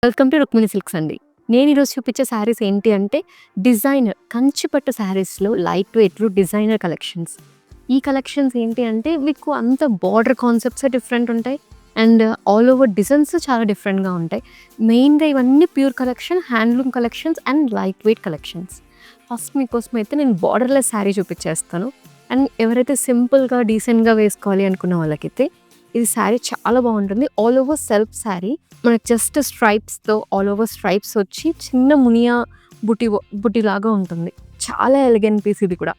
Welcome to Rukmini silks అండి. నేను ఈరోజు చూపించే శారీస్ ఏంటి అంటే డిజైనర్ కంచిపట్టు శారీస్‌లో లైట్ వెయిట్‌లో డిజైనర్ కలెక్షన్స్. ఈ కలెక్షన్స్ ఏంటి అంటే మీకు అంత బార్డర్ కాన్సెప్ట్స్ డిఫరెంట్ ఉంటాయి. అండ్ ఆల్ ఓవర్ డిజైన్స్ చాలా డిఫరెంట్‌గా ఉంటాయి. మెయిన్‌గా ఇవన్నీ pure collection, handloom collections and light weight collections. First మీకోసం అయితే నేను బార్డర్‌లెస్ శారీ చూపించేస్తాను. అండ్ ఎవరైతే సింపుల్‌గా, డీసెంట్‌గా వేసుకోవాలి అనుకున్న వాళ్ళకైతే ఇది శారీ చాలా బాగుంటుంది. All over self sari. మనకు జస్ట్ స్ట్రైప్స్‌తో ఆల్ ఓవర్ స్ట్రైప్స్ వచ్చి చిన్న మునియా బుటీలాగా ఉంటుంది. చాలా ఎలిగెంట్ పీస్ ఇది కూడా.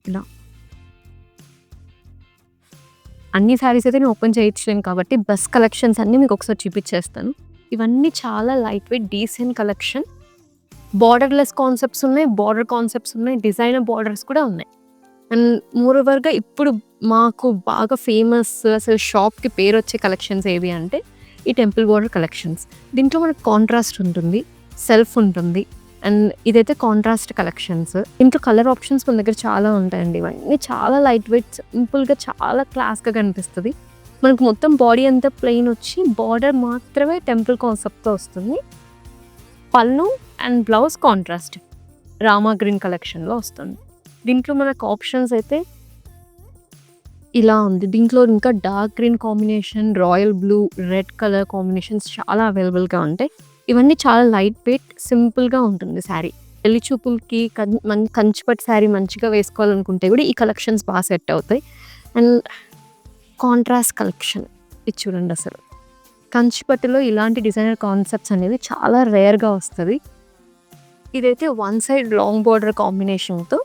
ఇలా అన్ని శారీస్ అయితే నేను ఓపెన్ చేయించలేను కాబట్టి బెస్ట్ కలెక్షన్స్ అన్నీ మీకు ఒకసారి చూపించేస్తాను. ఇవన్నీ చాలా light weight decent collection. Borderless concepts ఉన్నాయి, బార్డర్ కాన్సెప్ట్స్ ఉన్నాయి, డిజైనర్ బార్డర్స్ కూడా ఉన్నాయి. అండ్ మోరోవర్‌గా ఇప్పుడు మాకు బాగా ఫేమస్ అసలు షాప్‌కి పేరొచ్చే కలెక్షన్స్ ఏవి అంటే ఈ టెంపుల్ బార్డర్ కలెక్షన్స్. దీంట్లో మనకు కాంట్రాస్ట్ ఉంటుంది, సెల్ఫ్ ఉంటుంది. అండ్ ఇదైతే కాంట్రాస్ట్ కలెక్షన్స్. ఇంట్లో కలర్ ఆప్షన్స్ మన దగ్గర చాలా ఉంటాయండి. ఇవన్నీ చాలా లైట్ వెయిట్, సింపుల్‌గా చాలా క్లాస్‌గా కనిపిస్తది. మనకు మొత్తం బాడీ అంతా ప్లెయిన్ వచ్చి బార్డర్ మాత్రమే టెంపుల్ కాన్సెప్ట్‌తో వస్తుంది. పళ్ళు and blouse contrast Rama green కలెక్షన్‌లో వస్తుంది. దీంట్లో మనకు ఆప్షన్స్ అయితే ఇలా ఉంది. దీంట్లో ఇంకా dark green combination, royal blue, red colour combinations చాలా అవైలబుల్‌గా ఉంటాయి. ఇవన్నీ చాలా లైట్ వెయిట్, సింపుల్‌గా ఉంటుంది శారీ. పెళ్లి చూపులకి కంచిపట్టు శారీ మంచిగా వేసుకోవాలనుకుంటే కూడా ఈ కలెక్షన్స్ బాగా సెట్ అవుతాయి. అండ్ కాంట్రాస్ట్ కలెక్షన్ ఇది చూడండి అసలు. కంచిపట్టులో ఇలాంటి డిజైనర్ కాన్సెప్ట్స్ అనేది చాలా రేర్‌గా వస్తది. ఇదైతే వన్ సైడ్ లాంగ్ బార్డర్ కాంబినేషన్‌తో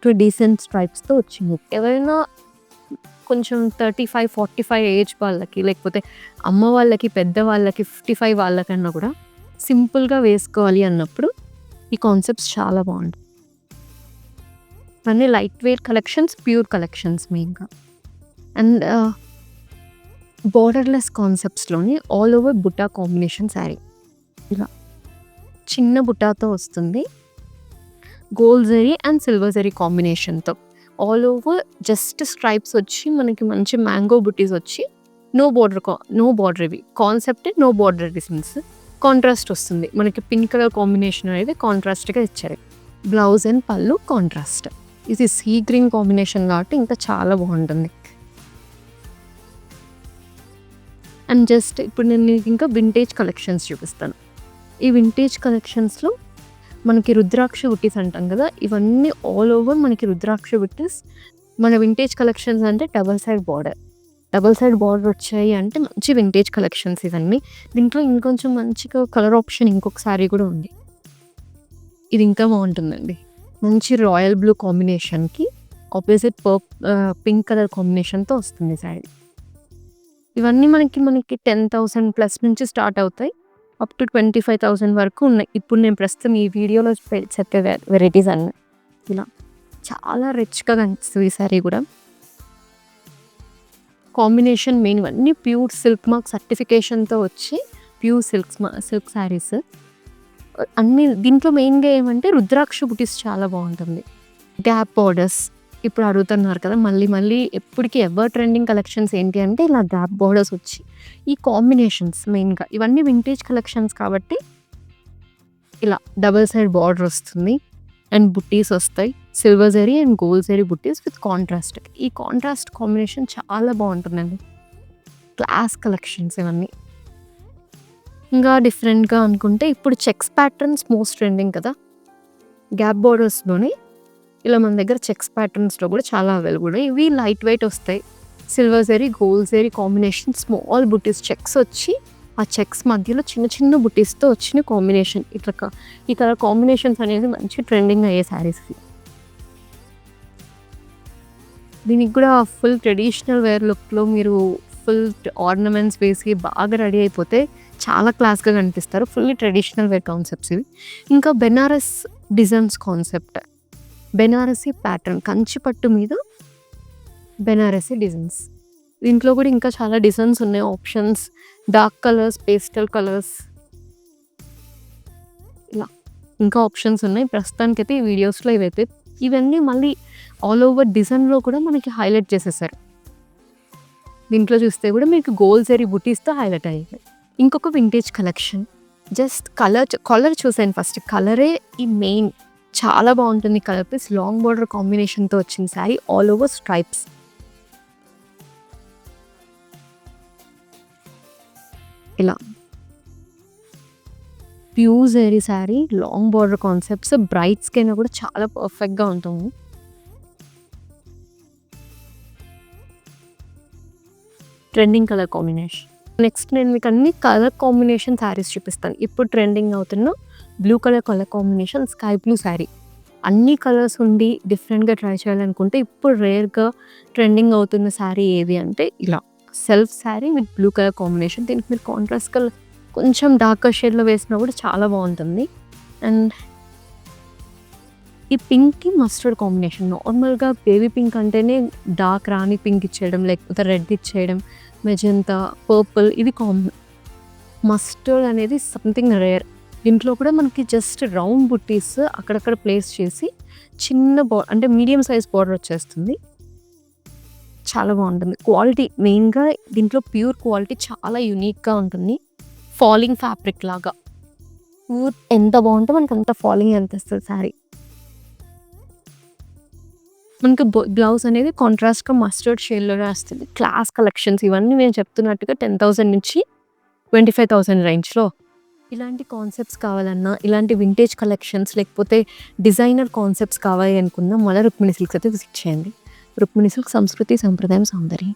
2 డీసెంట్ స్ట్రైప్స్‌తో వచ్చింది. ఎవరైనా కొంచెం 35, 45 ఏజ్ వాళ్ళకి, లేకపోతే అమ్మ వాళ్ళకి, పెద్దవాళ్ళకి, 55 వాళ్ళకన్నా కూడా సింపుల్‌గా వేసుకోవాలి అన్నప్పుడు ఈ కాన్సెప్ట్స్ చాలా బాగుంటాయి. ఇవన్నీ light weight collections, pure collections మెయిన్‌గా. అండ్ బార్డర్‌లెస్ కాన్సెప్ట్స్‌లోని ఆల్ ఓవర్ బుట్టా కాంబినేషన్ శారీ. ఇలా చిన్న బుట్టాతో వస్తుంది. Gold zari and silver zari కాంబినేషన్‌తో ఆల్ ఓవర్ జస్ట్ స్ట్రైప్స్ వచ్చి మనకి మంచి మ్యాంగో బుటీస్ వచ్చి నో బార్డర్ ఇవి concept no border designs. Contrast వస్తుంది. మనకి పింక్ కలర్ కాంబినేషన్ అనేది కాంట్రాస్ట్‌గా ఇచ్చారు. Blouse and pallu contrast. ఇది సీ గ్రీన్ కాంబినేషన్ కాబట్టి ఇంకా చాలా బాగుంటుంది. అండ్ జస్ట్ ఇప్పుడు నేను మీకు ఇంకా వింటేజ్ కలెక్షన్స్ చూపిస్తాను. ఈ వింటేజ్ కలెక్షన్స్‌లో మనకి రుద్రాక్ష బుట్టీస్ అంటాం కదా, ఇవన్నీ ఆల్ ఓవర్ మనకి రుద్రాక్ష బుట్టీస్. మన వింటేజ్ కలెక్షన్స్ అంటే డబల్ సైడ్ బార్డర్ వచ్చాయి అంటే మంచి వింటేజ్ కలెక్షన్స్ ఇవన్నీ. దీంట్లో ఇంకొంచెం మంచిగా కలర్ ఆప్షన్ ఇంకొక శారీ కూడా ఉంది. ఇది ఇంకా బాగుంటుందండి. మంచి రాయల్ బ్లూ కాంబినేషన్‌కి ఆపోజిట్ పింక్ కలర్ కాంబినేషన్‌తో వస్తుంది శారీ. ఇవన్నీ మనకి 10,000 ప్లస్ నుంచి స్టార్ట్ అవుతాయి. అప్ టు 25,000 వరకు ఉన్నాయి. ఇప్పుడు నేను ప్రస్తుతం ఈ వీడియోలో చెప్పే వెరైటీస్ అన్నీ. ఇలా చాలా రిచ్‌గా కనిపిస్తుంది ఈ శారీ కూడా. కాంబినేషన్ మెయిన్ ఇవన్నీ ప్యూర్ సిల్క్ మార్క్ సర్టిఫికేషన్‌తో వచ్చి ప్యూర్ సిల్క్ శారీస్. అన్నీ దీంట్లో మెయిన్‌గా ఏమంటే రుద్రాక్ష బుటీస్ చాలా బాగుంటుంది. గ్యాప్ బార్డర్స్ ఇప్పుడు అడుగుతున్నారు కదా, మళ్ళీ ఎప్పటికీ ఎవర్ ట్రెండింగ్ కలెక్షన్స్ ఏంటి అంటే ఇలా గ్యాప్ బార్డర్స్ వచ్చి ఈ కాంబినేషన్స్ మెయిన్‌గా ఇవన్నీ వింటేజ్ కలెక్షన్స్ కాబట్టి ఇలా డబుల్ సైడ్ బార్డర్ వస్తుంది అండ్ బుట్టీస్ వస్తాయి. Silver zari and gold zari బుట్టీస్ విత్ కాంట్రాస్ట్. ఈ కాంట్రాస్ట్ కాంబినేషన్ చాలా బాగుంటుందండి. క్లాస్ కలెక్షన్స్ ఇవన్నీ. ఇంకా డిఫరెంట్‌గా అనుకుంటే ఇప్పుడు చెక్స్ ప్యాటర్న్స్ మోస్ట్ ట్రెండింగ్ కదా. గ్యాప్ బార్డర్స్‌లోనే ఇలా మన దగ్గర చెక్స్ ప్యాటర్న్స్‌లో కూడా చాలా అవైలబుల్. ఇవి లైట్ వెయిట్ వస్తాయి. Silver zari, gold zari combination small బుటీస్ చెక్స్ వచ్చి ఆ చెక్స్ మధ్యలో చిన్న బుటీస్‌తో వచ్చిన కాంబినేషన్. ఈ కలర్ కాంబినేషన్స్ అనేది మంచి ట్రెండింగ్ అయ్యే శారీస్‌కి. దీనికి కూడా ఫుల్ ట్రెడిషనల్ వేర్ లుక్‌లో మీరు ఫుల్ ఆర్నమెంట్స్ వేసి బాగా రెడీ అయిపోతే చాలా క్లాస్‌గా కనిపిస్తారు. ఫుల్లీ ట్రెడిషనల్ వేర్ కాన్సెప్ట్స్ ఇవి. ఇంకా Banaras designs concept. Banarasi pattern కంచిపట్టు మీద బెనారసీ డిజైన్స్. దీంట్లో కూడా ఇంకా చాలా డిజైన్స్ ఉన్నాయి. Options dark colours, pastel colours ఇలా ఇంకా ఆప్షన్స్ ఉన్నాయి. ప్రస్తుతానికైతే ఈ వీడియోస్‌లో ఇవన్నీ మళ్ళీ ఆల్ ఓవర్ డిజైన్‌లో కూడా మనకి హైలైట్ చేసేసారు. దీంట్లో చూస్తే కూడా మీకు గోల్డ్ జరీ బుటీస్‌తో హైలైట్ అయ్యాయి. ఇంకొక వింటేజ్ కలెక్షన్ జస్ట్ కలర్ చూసాను ఫస్ట్. కలరే ఈ మెయిన్. చాలా బాగుంటుంది కలర్. ప్లస్ లాంగ్ బార్డర్ కాంబినేషన్తో వచ్చిన శారీ, ఆల్ ఓవర్ స్ట్రైప్స్. ఇలా pure zari sari, long border concepts, బ్రైడ్స్కైనా కూడా చాలా పర్ఫెక్ట్గా ఉంటుంది. Trending colour combination. నెక్స్ట్ నేను మీకు అన్ని కలర్ కాంబినేషన్ శారీస్ చూపిస్తాను. ఇప్పుడు ట్రెండింగ్ అవుతున్న blue colour combination, sky blue sari. అన్ని కలర్స్ ఉండి డిఫరెంట్గా ట్రై చేయాలనుకుంటే ఇప్పుడు రేర్గా ట్రెండింగ్ అవుతున్న శారీ ఏది అంటే ఇలా self sari with blue colour combination. దీనికి మీరు కాంట్రాస్ట్ కలర్ కొంచెం డార్కర్ షేడ్లో వేసినా కూడా చాలా బాగుంటుంది. అండ్ ఈ పింక్కి మస్టర్డ్ కాంబినేషన్. నార్మల్గా బేబీ పింక్ అంటేనే డార్క్ రాణి పింక్ ఇచ్చేయడం, లేకపోతే రెడ్ ఇచ్చేయడం, మెజంతా, పర్పుల్, ఇది కామన్. మస్టర్డ్ అనేది సంథింగ్ రేర్. దీంట్లో కూడా మనకి జస్ట్ రౌండ్ బుట్టీస్ అక్కడక్కడ ప్లేస్ చేసి చిన్న అంటే మీడియం సైజ్ బార్డర్ వచ్చేస్తుంది. చాలా బాగుంటుంది. క్వాలిటీ మెయిన్గా దీంట్లో ప్యూర్ క్వాలిటీ చాలా యూనిక్గా ఉంటుంది. ఫాలింగ్ ఫ్యాబ్రిక్ లాగా ఎంత బాగుంటే మనకి అంత ఫాలింగ్ అనిపిస్తుంది శారీ. మనకి బ్లౌజ్ అనేది కాంట్రాస్ట్గా మస్టర్డ్ షేడ్లోనే వస్తుంది. క్లాస్ కలెక్షన్స్ ఇవన్నీ నేను చెప్తున్నట్టుగా 10,000 నుంచి 25,000 రేంజ్లో. ఇలాంటి కాన్సెప్ట్స్ కావాలన్నా, ఇలాంటి వింటేజ్ కలెక్షన్స్ లేకపోతే డిజైనర్ కాన్సెప్ట్స్ కావాలి అనుకున్నా మళ్ళీ రుక్మిణి సిల్క్స్ అయితే విజిట్ చేయండి. రుక్మిణి సిల్క్, సంస్కృతి, సంప్రదాయం, సౌందర్యం.